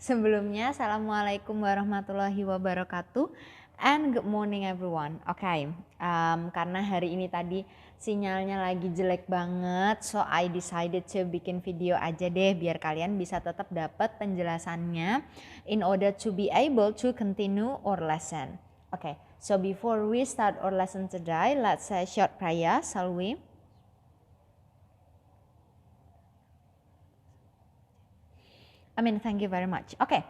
Sebelumnya, Assalamualaikum warahmatullahi wabarakatuh and good morning everyone. Oke, karena hari ini tadi sinyalnya lagi jelek banget, so I decided to bikin video aja deh biar kalian bisa tetap dapat penjelasannya in order to be able to continue our lesson. Okay, so before we start our lesson today, let's say short prayer, shall we? Amin, thank you very much. Oke,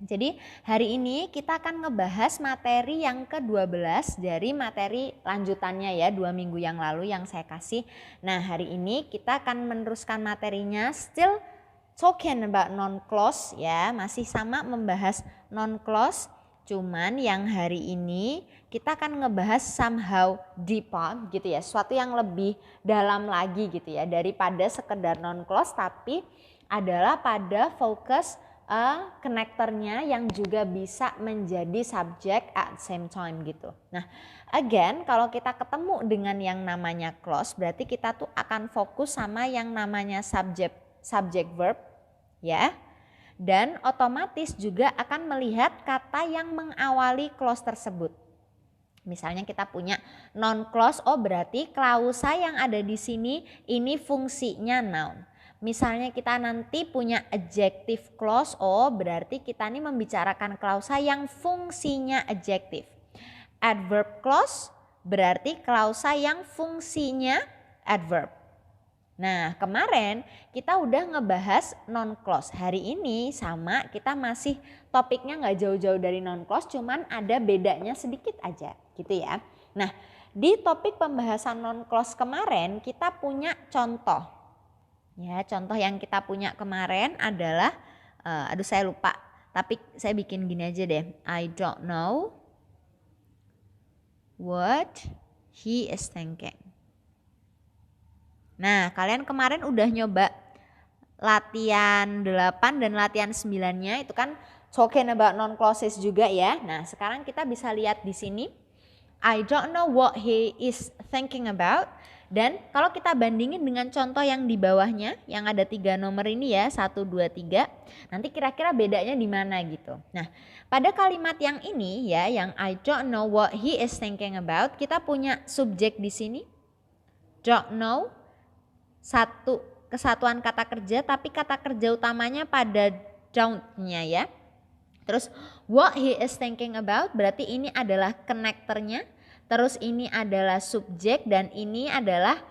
jadi hari ini kita akan ngebahas materi yang ke-12 dari materi lanjutannya ya, 2 minggu yang lalu yang saya kasih. Nah, hari ini kita akan meneruskan materinya, still talking about non-clause ya, masih sama membahas non-clause. Cuman yang hari ini kita akan ngebahas somehow deeper gitu ya, sesuatu yang lebih dalam lagi gitu ya, daripada sekedar non-clause tapi adalah pada fokus connectornya yang juga bisa menjadi subject at same time gitu. Nah, again kalau kita ketemu dengan yang namanya clause berarti kita tuh akan fokus sama yang namanya subject verb ya. Dan otomatis juga akan melihat kata yang mengawali clause tersebut. Misalnya kita punya non clause, oh berarti klausa yang ada di sini ini fungsinya noun. Misalnya kita nanti punya adjective clause, oh berarti kita ini membicarakan klausa yang fungsinya adjective. Adverb clause berarti klausa yang fungsinya adverb. Nah kemarin kita udah ngebahas non clause. Hari ini sama, kita masih topiknya gak jauh-jauh dari non clause, cuman ada bedanya sedikit aja gitu ya. Nah di topik pembahasan non clause kemarin kita punya contoh. Ya, contoh yang kita punya kemarin adalah, saya lupa, tapi saya bikin gini aja deh. I don't know what he is thinking. Nah, kalian kemarin udah nyoba latihan 8 dan latihan 9-nya, itu kan talking about non-clauses juga ya. Nah, sekarang kita bisa lihat di sini. I don't know what he is thinking about. Dan kalau kita bandingin dengan contoh yang di bawahnya, yang ada 3 nomor ini ya, 1, 2, 3. Nanti kira-kira bedanya di mana gitu. Nah, pada kalimat yang ini ya, yang I don't know what he is thinking about, kita punya subjek di sini. Don't know, satu kesatuan kata kerja, tapi kata kerja utamanya pada don't-nya ya. Terus what he is thinking about berarti ini adalah connectornya. Terus ini adalah subjek dan ini adalah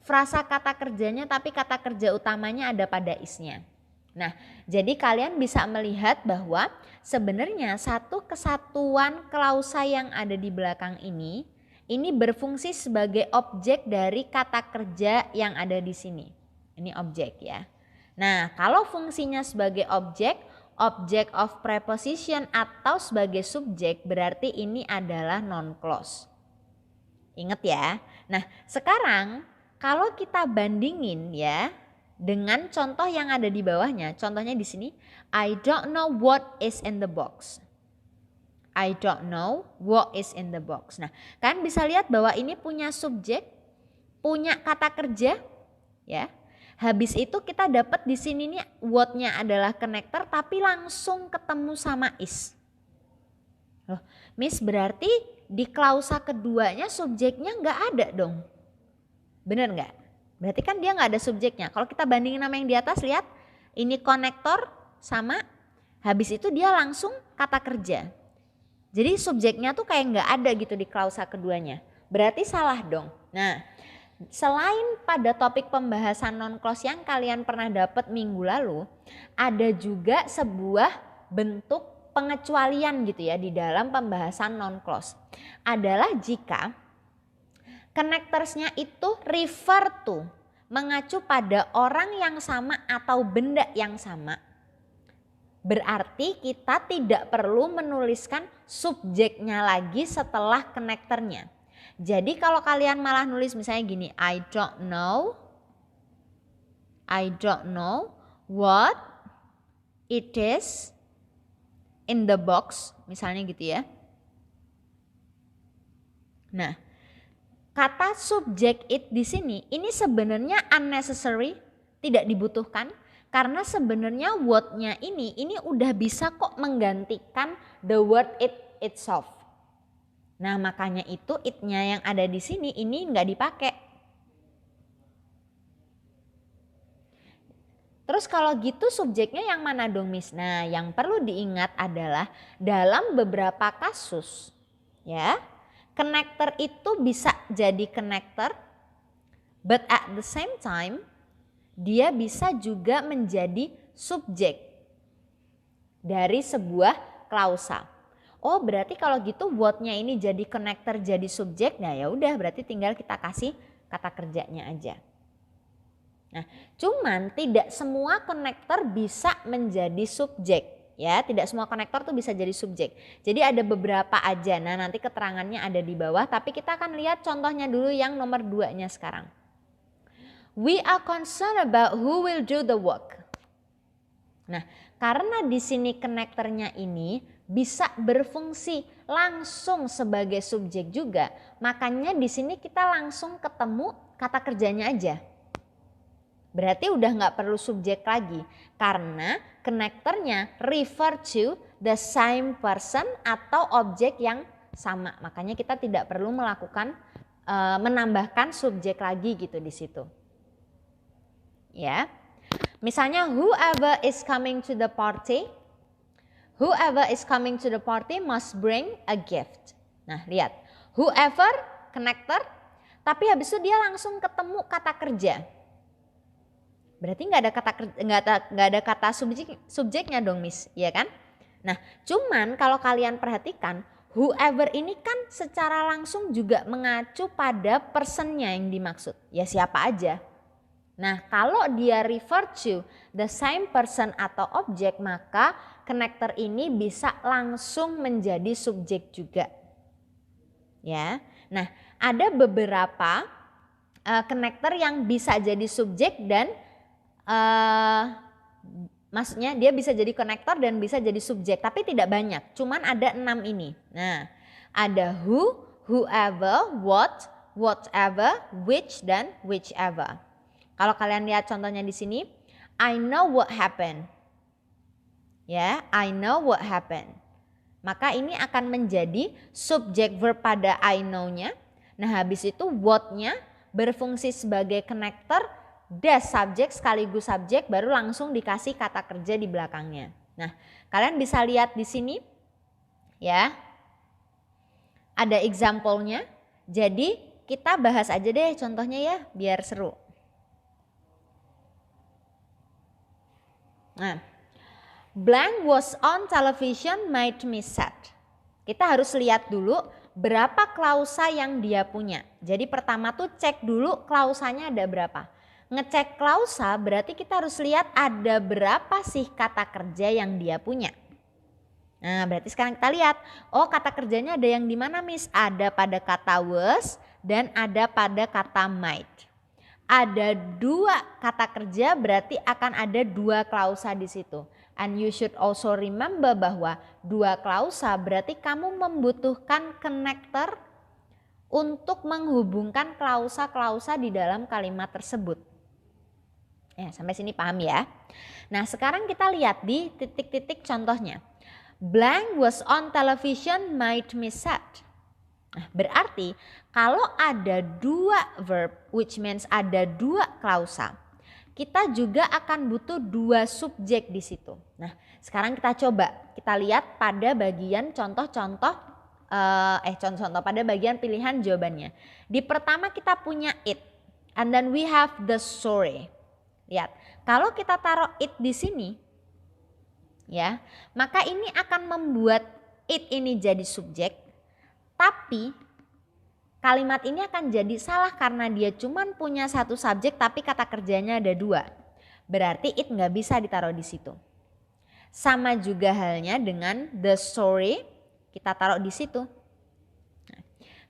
frasa kata kerjanya tapi kata kerja utamanya ada pada is-nya. Nah, jadi kalian bisa melihat bahwa sebenarnya satu kesatuan klausa yang ada di belakang ini berfungsi sebagai objek dari kata kerja yang ada di sini. Ini objek ya. Nah, kalau fungsinya sebagai object of preposition atau sebagai subjek berarti ini adalah non-clause. Ingat ya. Nah, sekarang kalau kita bandingin ya dengan contoh yang ada di bawahnya. Contohnya di sini, I don't know what is in the box. I don't know what is in the box. Nah, kalian bisa lihat bahwa ini punya subjek, punya kata kerja ya. Habis itu kita dapat di sini nih what-nya adalah connector tapi langsung ketemu sama is. Loh, Miss berarti di klausa keduanya subjeknya nggak ada dong. Bener nggak? Berarti kan dia nggak ada subjeknya. Kalau kita bandingin sama yang di atas, lihat ini konektor sama, habis itu dia langsung kata kerja. Jadi subjeknya tuh kayak nggak ada gitu di klausa keduanya. Berarti salah dong. Nah, selain pada topik pembahasan non-clause yang kalian pernah dapat minggu lalu, ada juga sebuah bentuk pengecualian gitu ya di dalam pembahasan non-clause. Adalah jika connectorsnya itu refer to, mengacu pada orang yang sama atau benda yang sama. Berarti kita tidak perlu menuliskan subjeknya lagi setelah connectornya. Jadi kalau kalian malah nulis misalnya gini, I don't know what it is in the box, misalnya gitu ya. Nah, kata subject it di sini ini sebenarnya unnecessary, tidak dibutuhkan Karena sebenarnya what-nya ini udah bisa kok menggantikan the word it itself. Nah makanya itu it-nya yang ada di sini ini nggak dipakai. Terus kalau gitu subjeknya yang mana dong Miss? Nah yang perlu diingat adalah dalam beberapa kasus ya, connector itu bisa jadi connector, but at the same time dia bisa juga menjadi subjek dari sebuah klausa. Oh berarti kalau gitu what-nya ini jadi connector jadi subjek, nah ya udah berarti tinggal kita kasih kata kerjanya aja. Nah, cuman tidak semua konektor bisa menjadi subjek ya, tidak semua konektor tuh bisa jadi subjek. Jadi ada beberapa aja. Nah, nanti keterangannya ada di bawah, tapi kita akan lihat contohnya dulu yang nomor 2-nya sekarang. We are concerned about who will do the work. Nah, karena di sini konektornya ini bisa berfungsi langsung sebagai subjek juga, makanya di sini kita langsung ketemu kata kerjanya aja. Berarti udah nggak perlu subjek lagi karena konektornya refer to the same person atau objek yang sama. Makanya kita tidak perlu melakukan menambahkan subjek lagi gitu di situ. Ya. Misalnya whoever is coming to the party, whoever is coming to the party must bring a gift. Nah, lihat. Whoever konektor, tapi habis itu dia langsung ketemu kata kerja. Berarti nggak ada kata subjeknya dong Miss, ya kan? Nah, cuman kalau kalian perhatikan, whoever ini kan secara langsung juga mengacu pada personnya yang dimaksud. Ya siapa aja. Nah, kalau dia refer to the same person atau objek, maka konektor ini bisa langsung menjadi subjek juga. Ya. Nah, ada beberapa konektor yang bisa jadi subjek dan maksudnya dia bisa jadi konektor dan bisa jadi subjek, tapi tidak banyak, cuman ada 6 ini. Nah, ada who, whoever, what, whatever, which, dan whichever. Kalau kalian lihat contohnya di sini, I know what happened. Ya, I know what happened. Maka ini akan menjadi subjek verb pada I know-nya. Nah, habis itu what-nya berfungsi sebagai konektor, das subjek sekaligus subjek, baru langsung dikasih kata kerja di belakangnya. Nah, kalian bisa lihat di sini ya. Ada example-nya. Jadi, kita bahas aja deh contohnya ya, biar seru. Nah, blank was on television made me sad. Kita harus lihat dulu berapa klausa yang dia punya. Jadi pertama tuh cek dulu klausanya ada berapa. Ngecek klausa berarti kita harus lihat ada berapa sih kata kerja yang dia punya. Nah berarti sekarang kita lihat, oh kata kerjanya ada yang di mana Miss? Ada pada kata was dan ada pada kata might. Ada 2 kata kerja berarti akan ada 2 klausa di situ. And you should also remember bahwa 2 klausa berarti kamu membutuhkan konektor untuk menghubungkan klausa-klausa di dalam kalimat tersebut. Ya, sampai sini paham ya. Nah sekarang kita lihat di titik-titik contohnya. Blank was on television made me sad. Nah, berarti kalau ada 2 verb, which means ada 2 klausa, kita juga akan butuh 2 subjek di situ. Nah sekarang kita coba, kita lihat pada bagian contoh-contoh pada bagian pilihan jawabannya. Di pertama kita punya it, and then we have the story. Lihat, kalau kita taruh it di sini, ya, maka ini akan membuat it ini jadi subjek, tapi kalimat ini akan jadi salah karena dia cuma punya 1 subjek tapi kata kerjanya ada 2. Berarti it nggak bisa ditaruh di situ. Sama juga halnya dengan the story, kita taruh di situ. Nah,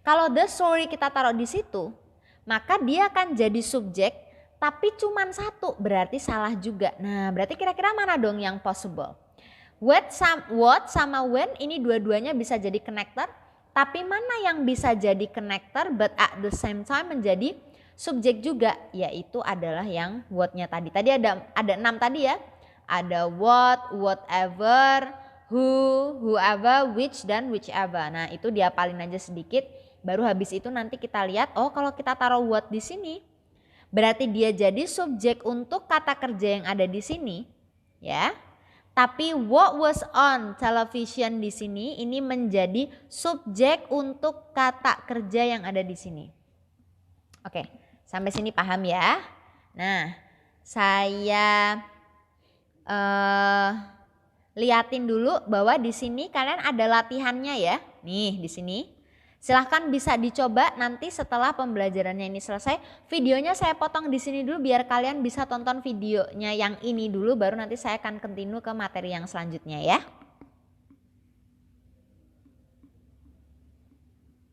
kalau the story kita taruh di situ, maka dia akan jadi subjek tapi cuma 1, berarti salah juga. Nah berarti kira-kira mana dong yang possible? What sama when ini dua-duanya bisa jadi konektor, tapi mana yang bisa jadi konektor but at the same time menjadi subjek juga, yaitu adalah yang what-nya tadi. Tadi ada 6 tadi ya. Ada what, whatever, who, whoever, which, dan whichever. Nah itu diapalin aja sedikit. Baru habis itu nanti kita lihat, oh kalau kita taruh what di sini, berarti dia jadi subjek untuk kata kerja yang ada di sini, ya. Tapi what was on television di sini ini menjadi subjek untuk kata kerja yang ada di sini. Oke, sampai sini paham ya? Nah, saya liatin dulu bahwa di sini kalian ada latihannya ya. Nih di sini. Silahkan bisa dicoba nanti setelah pembelajarannya ini selesai. Videonya saya potong di sini dulu biar kalian bisa tonton videonya yang ini dulu, baru nanti saya akan continue ke materi yang selanjutnya ya.